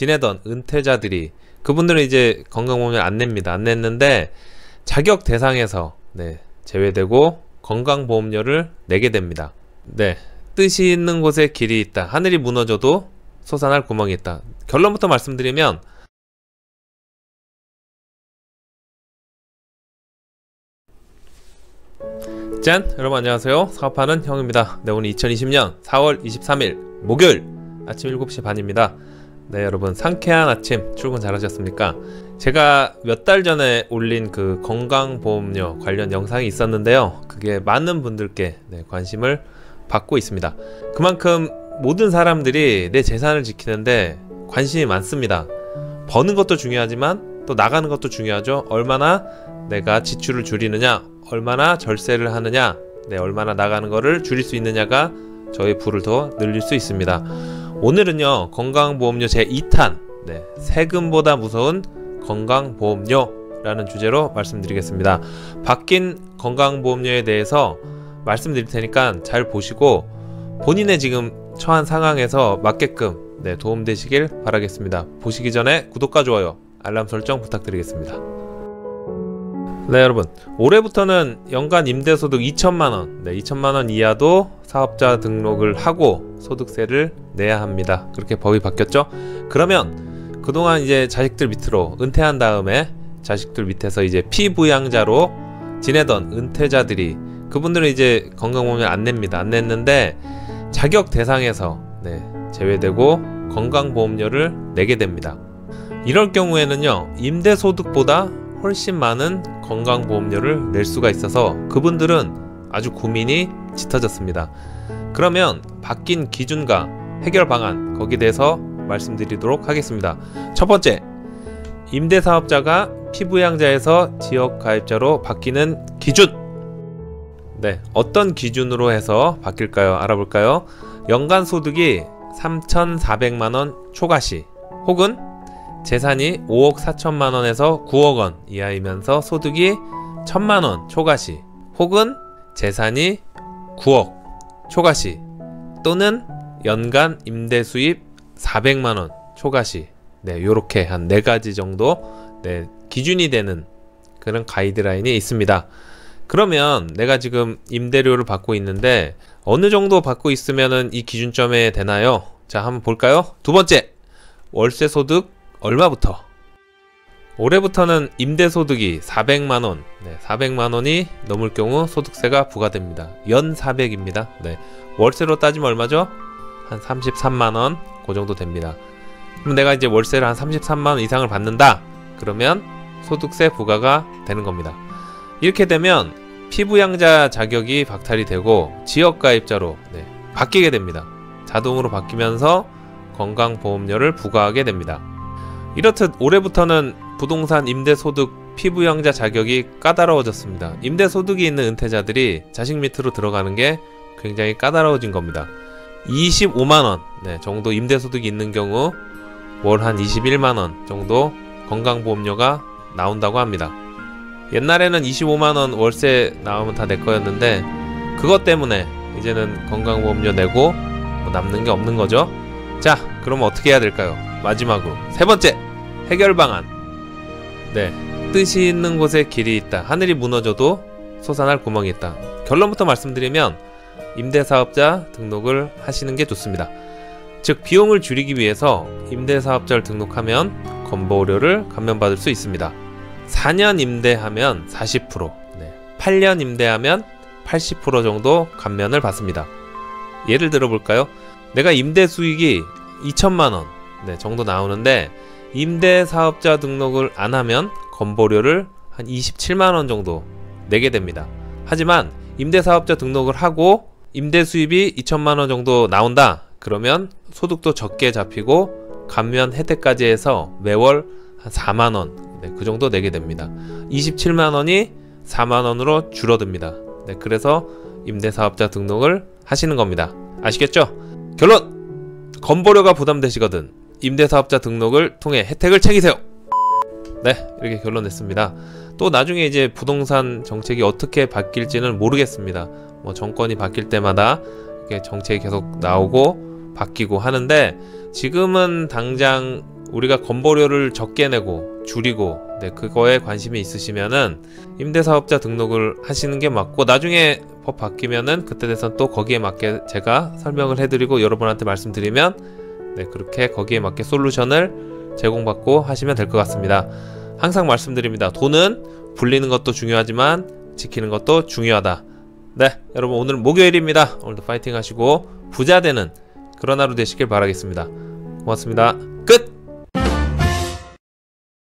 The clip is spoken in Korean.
지내던 은퇴자들이 그분들은 이제 건강보험료 안 냅니다. 안 냈는데 자격 대상에서 제외되고 건강보험료를 내게 됩니다. 뜻이 있는 곳에 길이 있다. 하늘이 무너져도 솟아날 구멍이 있다. 결론부터 말씀드리면 짠! 여러분 안녕하세요. 사업하는 형입니다. 오늘 2020년 4월 23일 목요일 아침 7시 반입니다. 여러분 상쾌한 아침 출근 잘하셨습니까? 제가 몇 달 전에 올린 그 건강보험료 관련 영상이 있었는데요. 그게 많은 분들께 관심을 받고 있습니다. 그만큼 모든 사람들이 내 재산을 지키는데 관심이 많습니다. 버는 것도 중요하지만 또 나가는 것도 중요하죠. 얼마나 내가 지출을 줄이느냐, 얼마나 절세를 하느냐, 얼마나 나가는 거를 줄일 수 있느냐가 저의 부를 더 늘릴 수 있습니다. 오늘은요 건강보험료 제2탄 세금보다 무서운 건강보험료라는 주제로 말씀드리겠습니다. 바뀐 건강보험료에 대해서 말씀드릴 테니까 잘 보시고 본인의 지금 처한 상황에서 맞게끔 도움되시길 바라겠습니다. 보시기 전에 구독과 좋아요, 알람 설정 부탁드리겠습니다. 여러분 올해부터는 연간 임대소득 2천만원 2천만원 이하도 사업자 등록을 하고 소득세를 내야 합니다. 그렇게 법이 바뀌었죠. 그러면 그동안 이제 자식들 밑으로 은퇴한 다음에 자식들 밑에서 이제 피부양자로 지내던 은퇴자들이 그분들은 이제 건강보험료 안 냅니다. 안 냈는데 자격 대상에서 제외되고 건강보험료를 내게 됩니다. 이럴 경우에는요 임대소득보다 훨씬 많은 건강보험료를 낼 수가 있어서 그분들은 아주 고민이 짙어졌습니다. 그러면 바뀐 기준과 해결 방안 거기에 대해서 말씀드리도록 하겠습니다. 첫 번째, 임대사업자가 피부양자에서 지역가입자로 바뀌는 기준. 어떤 기준으로 해서 바뀔까요? 알아볼까요? 연간 소득이 3,400만원 초과시 혹은 재산이 5억 4천만원에서 9억원 이하이면서 소득이 1,000만원 초과시 혹은 재산이 9억 초과시 또는 연간 임대수입 400만원 초과시 요렇게 한 4가지 정도 기준이 되는 그런 가이드라인이 있습니다. 그러면 내가 지금 임대료를 받고 있는데 어느 정도 받고 있으면은 이 기준점에 되나요? 자, 한번 볼까요? 두 번째, 월세 소득 얼마부터? 올해부터는 임대소득이 400만원 400만원이 넘을 경우 소득세가 부과됩니다. 연 400입니다. 월세로 따지면 얼마죠? 한 33만원 그 정도 됩니다. 그럼 내가 이제 월세를 한 33만원 이상을 받는다 그러면 소득세 부과가 되는 겁니다. 이렇게 되면 피부양자 자격이 박탈이 되고 지역가입자로 바뀌게 됩니다. 자동으로 바뀌면서 건강보험료를 부과하게 됩니다. 이렇듯 올해부터는 부동산 임대소득 피부양자 자격이 까다로워졌습니다. 임대소득이 있는 은퇴자들이 자식 밑으로 들어가는 게 굉장히 까다로워진 겁니다. 25만원 정도 임대소득이 있는 경우 월 한 21만원 정도 건강보험료가 나온다고 합니다. 옛날에는 25만원 월세 나오면 다 내 거였는데 그것 때문에 이제는 건강보험료 내고 남는 게 없는 거죠. 자, 그럼 어떻게 해야 될까요? 마지막으로 세 번째, 해결 방안. 뜻이 있는 곳에 길이 있다. 하늘이 무너져도 솟아날 구멍이 있다. 결론부터 말씀드리면 임대사업자 등록을 하시는 게 좋습니다. 즉 비용을 줄이기 위해서 임대사업자를 등록하면 건보료를 감면받을 수 있습니다. 4년 임대하면 40%, 8년 임대하면 80% 정도 감면을 받습니다. 예를 들어 볼까요? 내가 임대 수익이 2천만원 정도 나오는데 임대사업자 등록을 안 하면 건보료를 한 27만원 정도 내게 됩니다. 하지만 임대사업자 등록을 하고 임대 수입이 2천만원 정도 나온다 그러면 소득도 적게 잡히고 감면 혜택까지 해서 매월 한 4만원 그 정도 내게 됩니다. 27만원이 4만원으로 줄어듭니다. 그래서 임대사업자 등록을 하시는 겁니다. 아시겠죠? 결론! 건보료가 부담되시거든 임대사업자 등록을 통해 혜택을 챙기세요. 이렇게 결론 냈습니다. 또 나중에 이제 부동산 정책이 어떻게 바뀔지는 모르겠습니다. 정권이 바뀔 때마다 이렇게 정책이 계속 나오고 바뀌고 하는데 지금은 당장 우리가 건보료를 적게 내고 줄이고 네, 그거에 관심이 있으시면은 임대사업자 등록을 하시는 게 맞고, 나중에 법 바뀌면은 그때 돼선 또 거기에 맞게 제가 설명을 해드리고 여러분한테 말씀드리면 네, 그렇게 거기에 맞게 솔루션을 제공받고 하시면 될 것 같습니다. 항상 말씀드립니다. 돈은 불리는 것도 중요하지만 지키는 것도 중요하다. 네, 여러분 오늘 목요일입니다. 오늘도 파이팅 하시고 부자 되는 그런 하루 되시길 바라겠습니다. 고맙습니다. 끝!